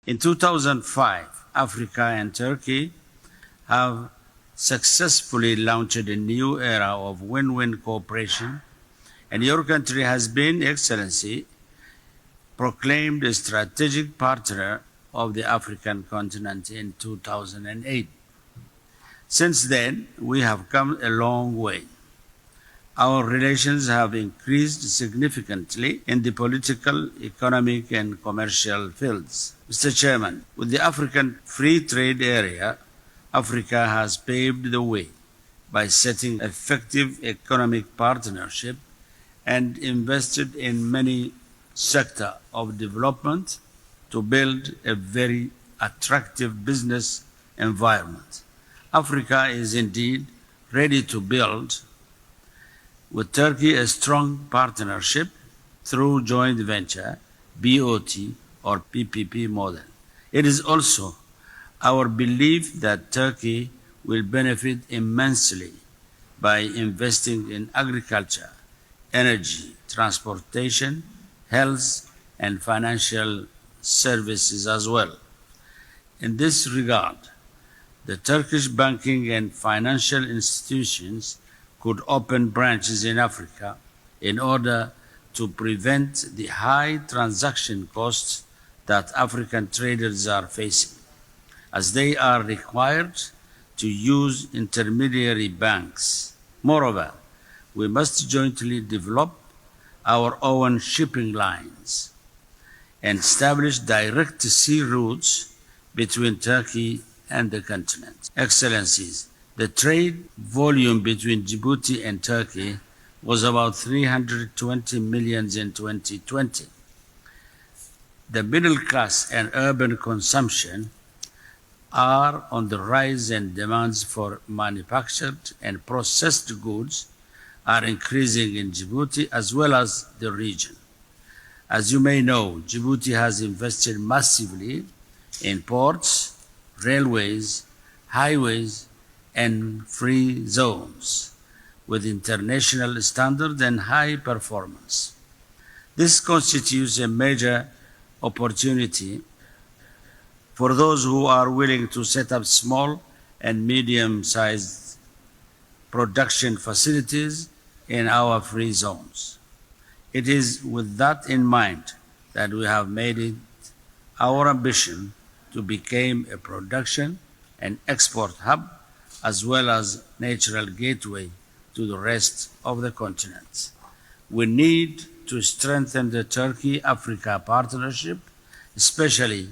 In 2005, Africa and Turkey have successfully launched a new era of win-win cooperation, and your country has been, Excellency, proclaimed a strategic partner of the African continent in 2008. Since then, we have come a long way. Our relations have increased significantly in the political, economic, and commercial fields. Mr. Chairman, with the African Free Trade Area, Africa has paved the way by setting effective economic partnership and invested in many sectors of development to build a very attractive business environment. Africa is indeed ready to build with Turkey a strong partnership through joint venture, BOT or PPP model. It is also our belief that Turkey will benefit immensely by investing in agriculture, energy, transportation, health, and financial services as well. In this regard, the Turkish banking and financial institutions could open branches in Africa in order to prevent the high transaction costs that African traders are facing, as they are required to use intermediary banks. Moreover, we must jointly develop our own shipping lines and establish direct sea routes between Turkey and the continent. Excellencies, the trade volume between Djibouti and Turkey was about 320 million in 2020. The middle class and urban consumption are on the rise, and demands for manufactured and processed goods are increasing in Djibouti as well as the region. As you may know, Djibouti has invested massively in ports, railways, highways, and free zones with international standards and high performance. This constitutes a major opportunity for those who are willing to set up small and medium-sized production facilities in our free zones. It is with that in mind that we have made it our ambition to become a production and export hub as well as natural gateway to the rest of the continent. We need to strengthen the Turkey-Africa partnership, especially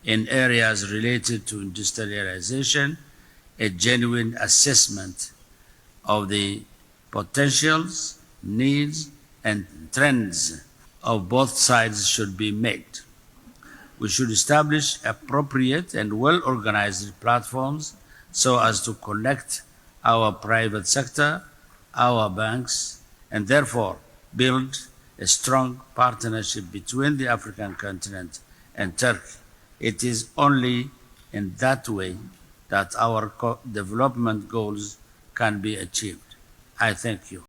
in areas related to industrialization, a genuine assessment of the potentials, needs, and trends of both sides should be made. We should establish appropriate and well-organized platforms so as to connect our private sector, our banks, and therefore build a strong partnership between the African continent and Turkey. It is only in that way that our development goals can be achieved. I thank you.